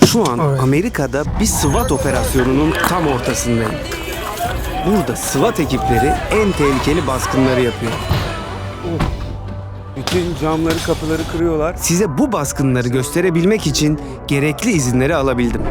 Şu an Amerika'da bir SWAT operasyonunun tam ortasındayım. Burada SWAT ekipleri en tehlikeli baskınları yapıyor. Bütün camları, kapıları kırıyorlar. Size bu baskınları gösterebilmek için gerekli izinleri alabildim.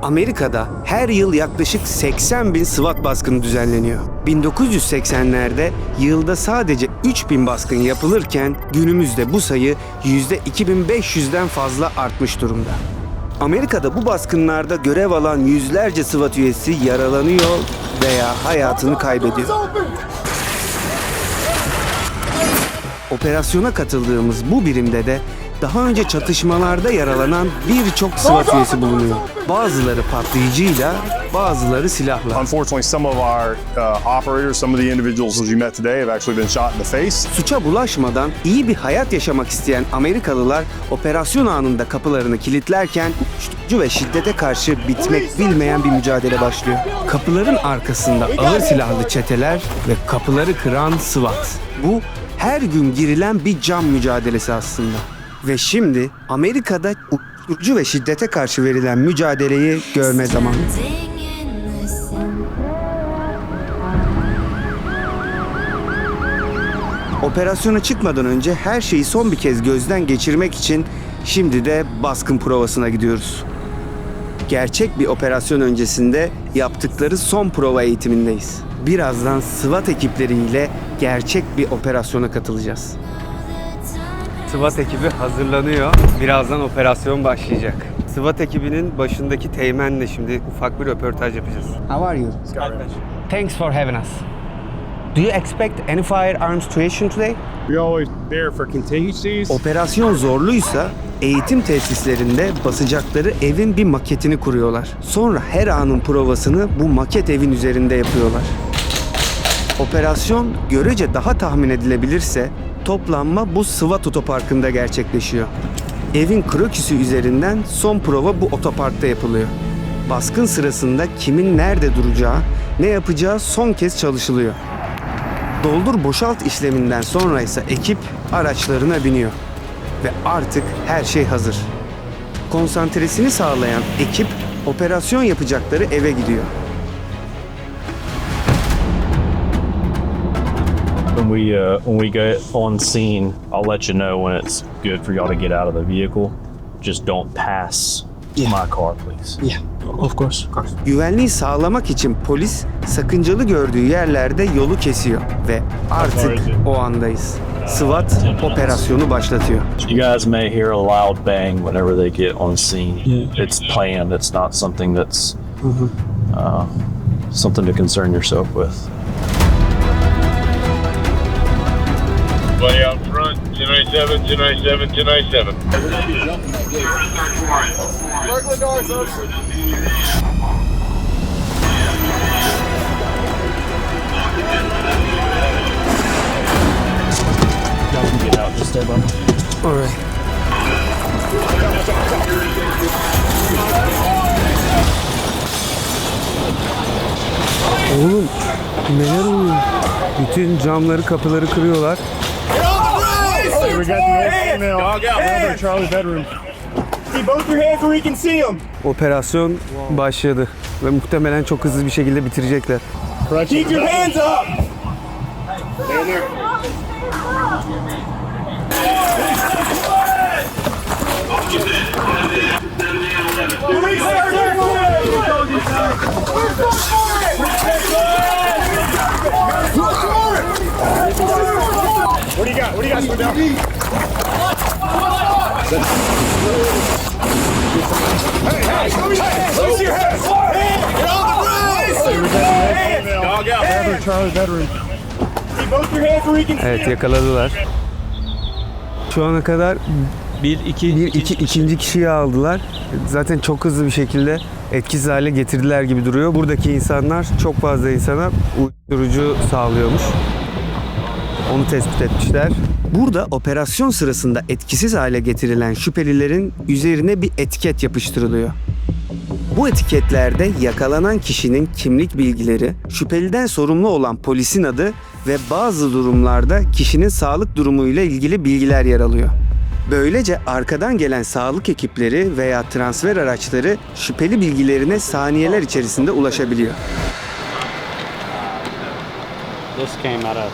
Amerika'da her yıl yaklaşık 80 bin SWAT baskını düzenleniyor. 1980'lerde yılda sadece 3.000 baskın yapılırken günümüzde bu sayı %2500'den fazla artmış durumda. Amerika'da bu baskınlarda görev alan yüzlerce SWAT üyesi yaralanıyor veya hayatını kaybediyor. Operasyona katıldığımız bu birimde de daha önce çatışmalarda yaralanan birçok SWAT üyesi bulunuyor. Bazıları patlayıcıyla, bazıları silahla. Unfortunately, some of our operators, some of the individuals you met today have actually been shot in the face. Suça bulaşmadan iyi bir hayat yaşamak isteyen Amerikalılar operasyon anında kapılarını kilitlerken uyuşturucu ve şiddete karşı bitmek bilmeyen bir mücadele başlıyor. Kapıların arkasında ağır silahlı çeteler ve kapıları kıran SWAT. Bu her gün girilen bir can mücadelesi aslında. Ve şimdi Amerika'da uyuşturucu ve şiddete karşı verilen mücadeleyi görme zamanı. Operasyona çıkmadan önce her şeyi son bir kez gözden geçirmek için şimdi de baskın provasına gidiyoruz. Gerçek bir operasyon öncesinde yaptıkları son prova eğitimindeyiz. Birazdan SWAT ekipleriyle gerçek bir operasyona katılacağız. SWAT ekibi hazırlanıyor. Birazdan operasyon başlayacak. SWAT ekibinin başındaki teğmenle şimdi ufak bir röportaj yapacağız. How are you? Thanks for having us. Do you expect any firearms situation today? We're always there for contingencies. Operasyon zorluysa eğitim tesislerinde basacakları evin bir maketini kuruyorlar. Sonra her anın provasını bu maket evin üzerinde yapıyorlar. Operasyon görece daha tahmin edilebilirse toplanma bu SWAT otoparkında gerçekleşiyor. Evin kroküsü üzerinden son prova bu otoparkta yapılıyor. Baskın sırasında kimin nerede duracağı, ne yapacağı son kez çalışılıyor. Doldur boşalt işleminden sonra ise ekip araçlarına biniyor. Ve artık her şey hazır. Konsantresini sağlayan ekip operasyon yapacakları eve gidiyor. When we get on scene, I'll let you know when it's good for y'all to get out of the vehicle. Just don't pass my car, please. Of course. Güvenliği sağlamak için polis sakıncalı gördüğü yerlerde yolu kesiyor ve artık o andayız. SWAT operasyonu başlatıyor. You guys may hear a loud bang whenever they get on scene. It's planned. It's not something that's something to concern yourself with. Buddy out front, 297, 297, 297. Circle the doors, sir. Y'all can get out. Just stay by. All right. Oğlum neler oluyor? Bütün camları, kapıları kırıyorlar. We got the female. Dog out. Charlie's bedroom. See both your hands where you can see them. Operasyon başladı ve muhtemelen çok hızlı bir şekilde bitirecekler. Keep your hands up. What do you got? What do you got? Slow down. Hey, raise your hands. Get on the roof. Dog out. Charlie's bedroom. See both your hands where you can see Evet, them. yakaladılar. Şu ana kadar ikinci kişiyi aldılar. Zaten çok hızlı bir şekilde etkisiz hale getirdiler gibi duruyor. Buradaki insanlar çok fazla insana uyuşturucu sağlıyormuş. Onu tespit etmişler. Burada operasyon sırasında etkisiz hale getirilen şüphelilerin üzerine bir etiket yapıştırılıyor. Bu etiketlerde yakalanan kişinin kimlik bilgileri, şüpheliden sorumlu olan polisin adı ve bazı durumlarda kişinin sağlık durumuyla ilgili bilgiler yer alıyor. Böylece arkadan gelen sağlık ekipleri veya transfer araçları şüpheli bilgilerine saniyeler içerisinde ulaşabiliyor. This came out of.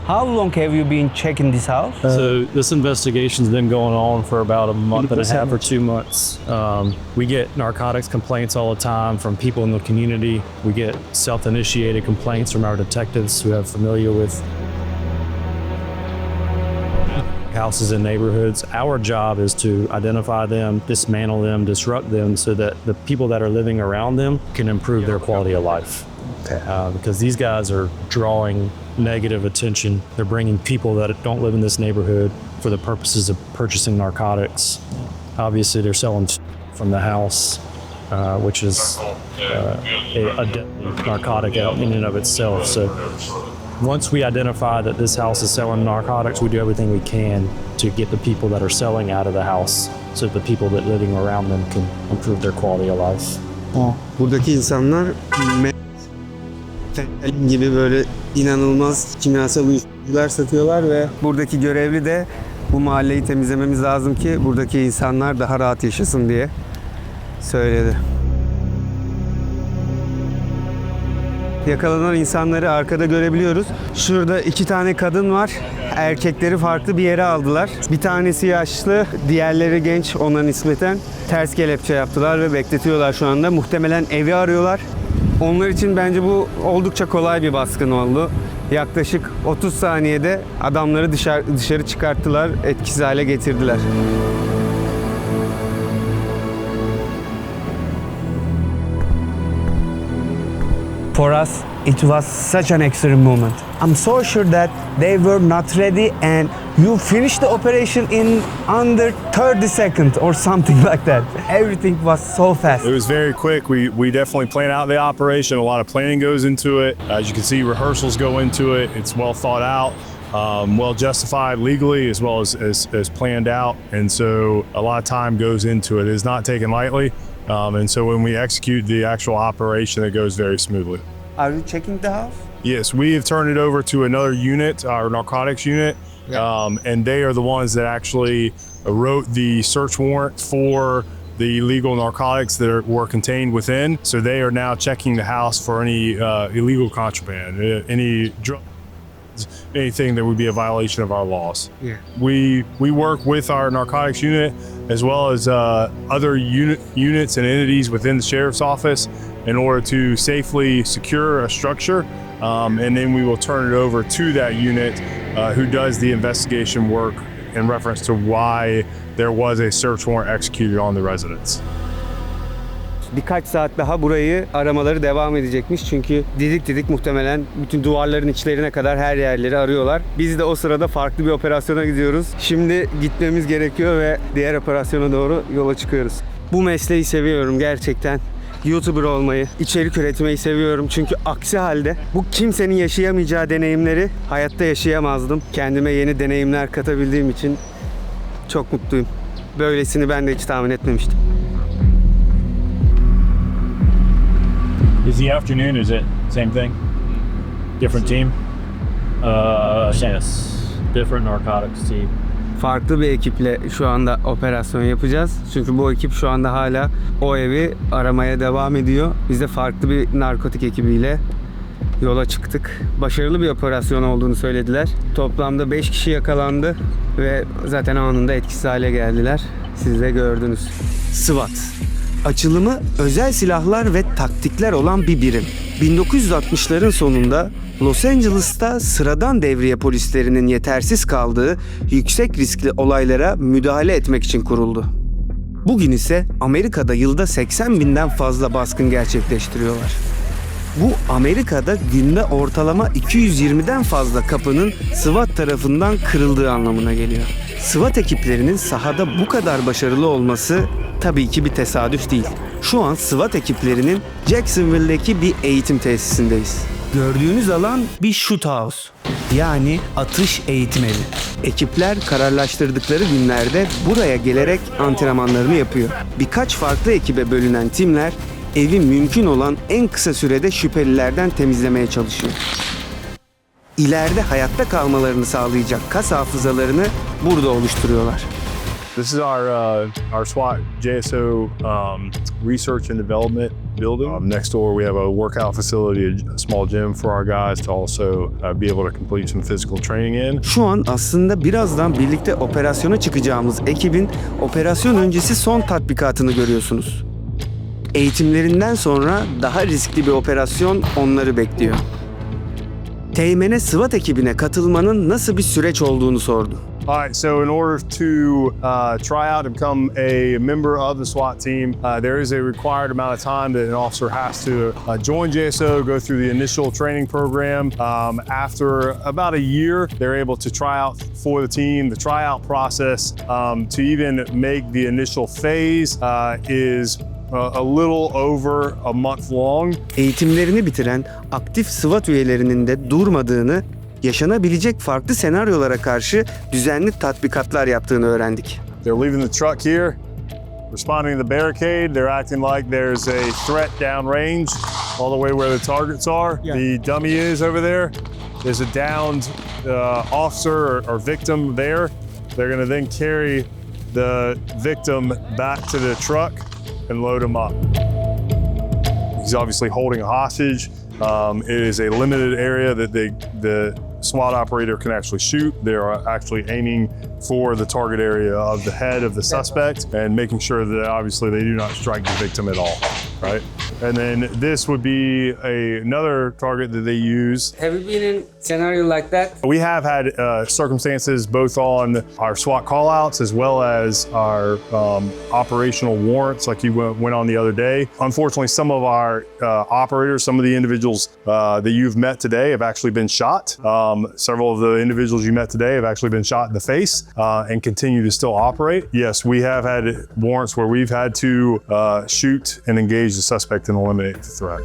How long have you been checking this house? So this investigation's been going on for about a month and a half or 2 months. We get narcotics complaints all the time from people in the community. We get self-initiated complaints from our detectives who are familiar with houses and neighborhoods. Our job is to identify them, dismantle them, disrupt them so that the people that are living around them can improve their quality of life. Because these guys are drawing negative attention. They're bringing people that don't live in this neighborhood for the purposes of purchasing narcotics. Obviously, they're selling from the house, which is a deadly narcotic in and of itself. So once we identify that this house is selling narcotics, we do everything we can to get the people that are selling out of the house so that the people that are living around them can improve their quality of life. Buradaki insanlar gibi böyle inanılmaz kimyasal uyuşturucular satıyorlar ve buradaki görevli de bu mahalleyi temizlememiz lazım ki buradaki insanlar daha rahat yaşasın diye söyledi. Yakalanan insanları arkada görebiliyoruz. Şurada 2 tane kadın var. Erkekleri farklı bir yere aldılar. Bir tanesi yaşlı, diğerleri genç ona nispeten. Ters kelepçe yaptılar ve bekletiyorlar şu anda. Muhtemelen evi arıyorlar. Onlar için bence bu oldukça kolay bir baskın oldu. Yaklaşık 30 saniyede adamları dışarı çıkarttılar, etkisiz hale getirdiler. For us, it was such an extreme moment. I'm so sure that they were not ready and you finished the operation in under 30 seconds or something like that. Everything was so fast. It was very quick. We definitely plan out the operation. A lot of planning goes into it. As you can see, rehearsals go into it. It's well thought out, well justified legally as well as planned out. And so a lot of time goes into it. It is not taken lightly. And so when we execute the actual operation, it goes very smoothly. Are you checking the house? Yes, we have turned it over to another unit, our narcotics unit, and they are the ones that actually wrote the search warrant for the illegal narcotics that were contained within. So they are now checking the house for any illegal contraband, any drugs, anything that would be a violation of our laws. Yeah. We work with our narcotics unit as well as other units and entities within the sheriff's office in order to safely secure a structure, and then we will turn it over to that unit who does the investigation work in reference to why there was a search warrant executed on the residence. Birkaç saat daha burayı aramaları devam edecekmiş. Çünkü didik didik muhtemelen bütün duvarların içlerine kadar her yerleri arıyorlar. Biz de o sırada farklı bir operasyona gidiyoruz. Şimdi gitmemiz gerekiyor ve diğer operasyona doğru yola çıkıyoruz. Bu mesleği seviyorum gerçekten. YouTuber olmayı, içerik üretmeyi seviyorum. Çünkü aksi halde bu kimsenin yaşayamayacağı deneyimleri hayatta yaşayamazdım. Kendime yeni deneyimler katabildiğim için çok mutluyum. Böylesini ben de hiç tahmin etmemiştim. Is the afternoon? Is it same thing? Different team? Yes, different narcotics team. Farklı bir ekiple şu anda operasyon yapacağız. Çünkü bu ekip şu anda hala o evi aramaya devam ediyor. Biz de farklı bir narkotik ekibiyle yola çıktık. Başarılı bir operasyon olduğunu söylediler. Toplamda 5 kişi yakalandı ve zaten anında etkisiz hale geldiler. Siz de gördünüz. SWAT. Açılımı özel silahlar ve taktikler olan bir birim. 1960'ların sonunda Los Angeles'ta sıradan devriye polislerinin yetersiz kaldığı yüksek riskli olaylara müdahale etmek için kuruldu. Bugün ise Amerika'da yılda 80 binden fazla baskın gerçekleştiriyorlar. Bu Amerika'da günde ortalama 220'den fazla kapının SWAT tarafından kırıldığı anlamına geliyor. SWAT ekiplerinin sahada bu kadar başarılı olması tabii ki bir tesadüf değil. Şu an SWAT ekiplerinin Jacksonville'deki bir eğitim tesisindeyiz. Gördüğünüz alan bir shoot house, yani atış eğitim evi. Ekipler kararlaştırdıkları günlerde buraya gelerek antrenmanlarını yapıyor. Birkaç farklı ekibe bölünen timler evi mümkün olan en kısa sürede şüphelilerden temizlemeye çalışıyor. ileride hayatta kalmalarını sağlayacak kas hafızalarını burada oluşturuyorlar. This is our SWAT JSO research and development building. Next door, we have a workout facility, a small gym for our guys to also be able to complete some physical training in. Şu an aslında birazdan birlikte operasyona çıkacağımız ekibin operasyon öncesi son tatbikatını görüyorsunuz. Eğitimlerinden sonra daha riskli bir operasyon onları bekliyor. Teğmen'e SWAT ekibine katılmanın nasıl bir süreç olduğunu sordu. All right, so in order to try out and become a member of the SWAT team, there is a required amount of time that an officer has to join JSO, go through the initial training program. After about a year, they're able to try out for the team. The tryout process to even make the initial phase is a little over a month long. Eğitimlerini bitiren aktif SWAT üyelerinin de durmadığını, yaşanabilecek farklı senaryolara karşı düzenli tatbikatlar yaptığını öğrendik. They're leaving the truck here, responding to the barricade. They're acting like there's a threat downrange, all the way where the targets are. The dummy is over there. There's a downed officer or victim there. They're going to then carry the victim back to the truck and load him up. He's obviously holding a hostage. It is a limited area that the SWAT operator can actually shoot. They are actually aiming for the target area of the head of the suspect and making sure that obviously they do not strike the victim at all, right? And then this would be another target that they use. Have you been in scenario like that? We have had circumstances both on our SWAT callouts as well as our operational warrants, like you went on the other day. Unfortunately, some of our operators, some of the individuals that you've met today have actually been shot. Several of the individuals you met today have actually been shot in the face and continue to still operate. Yes, we have had warrants where we've had to shoot and engage the suspect and eliminate the threat.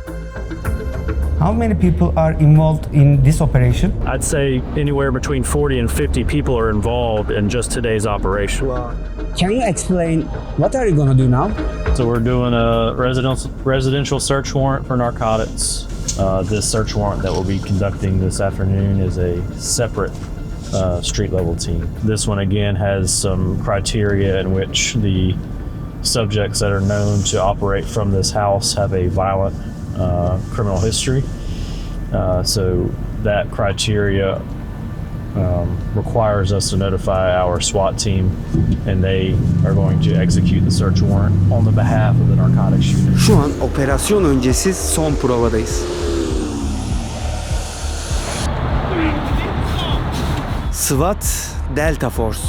How many people are involved in this operation? I'd say anywhere between 40 and 50 people are involved in just today's operation. Can you explain what are you gonna do now? So we're doing a residential search warrant for narcotics. This search warrant that we'll be conducting this afternoon is a separate street level team. This one again has some criteria in which the subjects that are known to operate from this house have a violent criminal history. So that criteria requires us to notify our SWAT team, and they are going to execute the search warrant on the behalf of the narcotics unit. Şu an operasyon öncesi son provadayız. SWAT, Delta Force.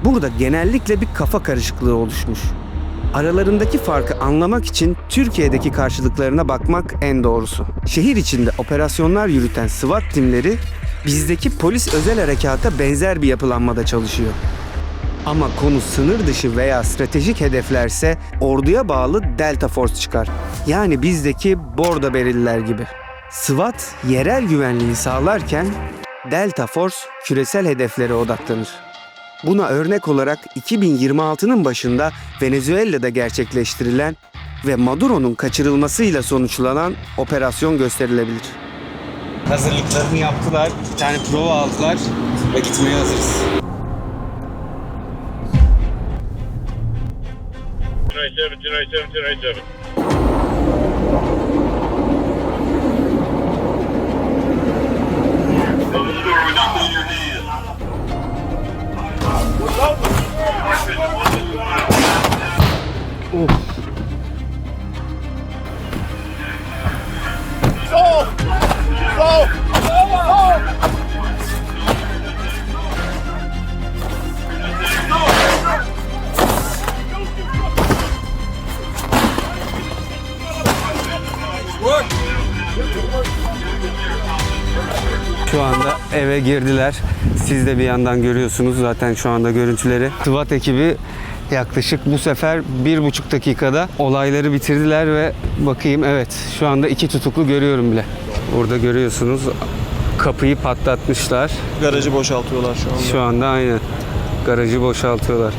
Burada genellikle bir kafa karışıklığı oluşmuş. Aralarındaki farkı anlamak için Türkiye'deki karşılıklarına bakmak en doğrusu. Şehir içinde operasyonlar yürüten SWAT timleri bizdeki polis özel harekata benzer bir yapılanmada çalışıyor. Ama konu sınır dışı veya stratejik hedeflerse orduya bağlı Delta Force çıkar. Yani bizdeki Bordo Bereliler gibi. SWAT yerel güvenliği sağlarken Delta Force küresel hedeflere odaklanır. Buna örnek olarak 2026'nın başında Venezuela'da gerçekleştirilen ve Maduro'nun kaçırılmasıyla sonuçlanan operasyon gösterilebilir. Hazırlıklarını yaptılar, bir tane prova aldılar ve gitmeye hazırız. Tonight 7. Şu anda eve girdiler. Siz de bir yandan görüyorsunuz zaten şu anda görüntüleri. SWAT ekibi yaklaşık bu sefer 1,5 dakikada olayları bitirdiler ve bakayım, evet, şu anda 2 tutuklu görüyorum bile. Burada görüyorsunuz kapıyı patlatmışlar. Garajı boşaltıyorlar şu anda. Şu anda aynen garajı boşaltıyorlar.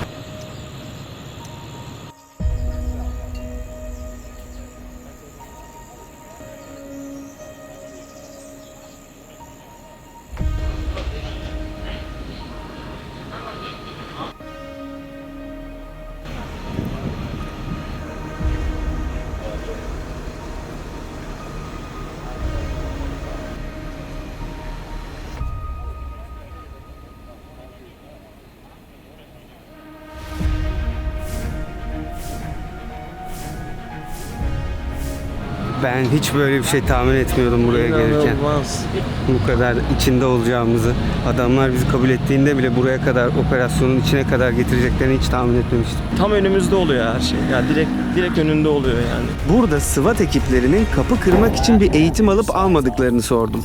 Ben hiç böyle bir şey tahmin etmiyordum buraya gelirken. İnanılmaz. Bu kadar içinde olacağımızı. Adamlar bizi kabul ettiğinde bile buraya kadar, operasyonun içine kadar getireceklerini hiç tahmin etmemiştim. Tam önümüzde oluyor her şey. Yani direkt önünde oluyor yani. Burada SWAT ekiplerinin kapı kırmak için bir eğitim alıp almadıklarını sordum.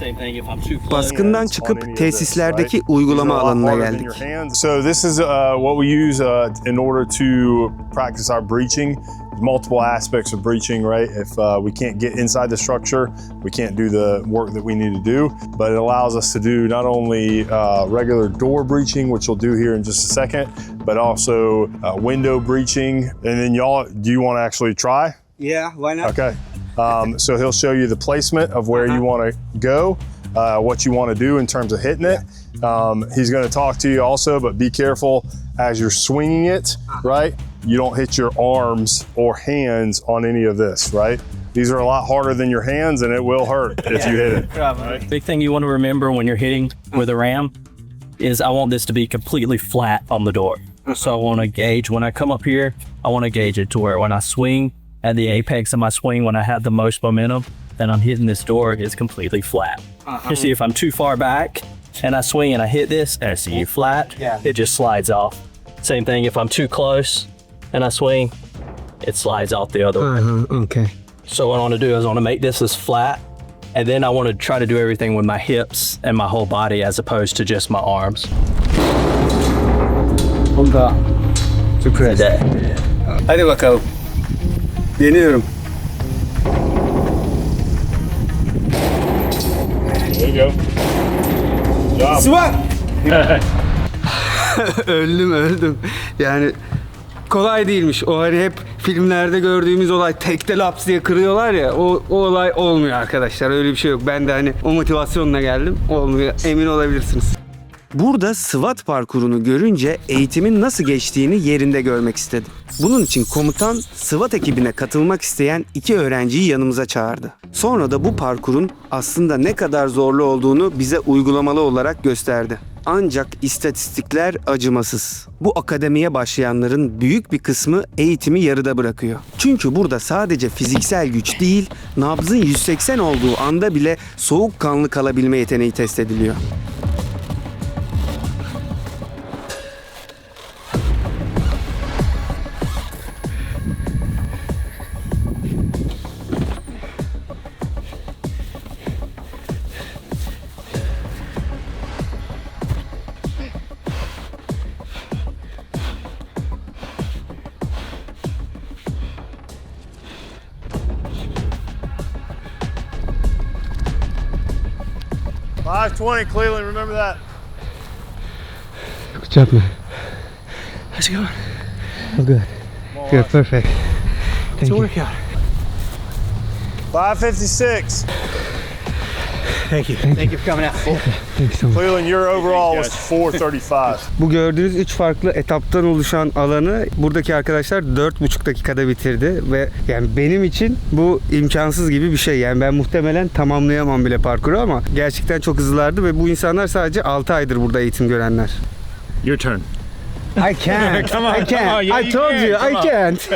Baskından çıkıp tesislerdeki uygulama alanına geldik. So this is what we use in order to practice our breaching. Multiple aspects of breaching, right? If we can't get inside the structure, we can't do the work that we need to do. But it allows us to do not only regular door breaching, which we'll do here in just a second, but also window breaching. And then y'all, do you want to actually try? Yeah, why not? Okay. So he'll show you the placement of where you want to go, what you want to do in terms of hitting it. He's going to talk to you also, but be careful as you're swinging it, right? You don't hit your arms or hands on any of this, right? These are a lot harder than your hands and it will hurt if you hit it. Big thing you want to remember when you're hitting with a ram is I want this to be completely flat on the door. So I want to gauge when I come up here, I want to gauge it to where when I swing at the apex of my swing, when I have the most momentum, then I'm hitting this door is completely flat. You see if I'm too far back and I swing and I hit this and I see you flat, it just slides off. Same thing if I'm too close and I swing, it slides off the other way. Okay. So what I want to do is I want to make this as flat, and then I want to try to do everything with my hips and my whole body as opposed to just my arms. Bunda. Süper. Hadi bakalım. Deniyorum. There you go. Good job. SWAT! öldüm. Yani kolay değilmiş. O hani hep filmlerde gördüğümüz olay tekte laps diye kırıyorlar ya. O olay olmuyor arkadaşlar. Öyle bir şey yok. Ben de hani o motivasyonla geldim. Olmuyor. Emin olabilirsiniz. Burada SWAT parkurunu görünce eğitimin nasıl geçtiğini yerinde görmek istedim. Bunun için komutan SWAT ekibine katılmak isteyen 2 öğrenciyi yanımıza çağırdı. Sonra da bu parkurun aslında ne kadar zorlu olduğunu bize uygulamalı olarak gösterdi. Ancak istatistikler acımasız. Bu akademiye başlayanların büyük bir kısmı eğitimi yarıda bırakıyor. Çünkü burada sadece fiziksel güç değil, nabzın 180 olduğu anda bile soğukkanlı kalabilme yeteneği test ediliyor. $520, Cleveland, remember that. Good job, man. How's it going? Oh, good. Good, perfect. Thank you. Workout. $556. Thank you. Thank you for coming out. Thank you so much. Cleveland, your overall was $435. Bu gördüğünüz 3 farklı etaptan oluşan alanı buradaki arkadaşlar 4,5 dakikada bitirdi ve yani benim için bu imkansız gibi bir şey. Yani ben muhtemelen tamamlayamam bile parkuru ama gerçekten çok hızlılardı ve bu insanlar sadece 6 aydır burada eğitim görenler. Your turn. I can't. Come on, I can't. come on. Yeah, I told you, I Come on. can't.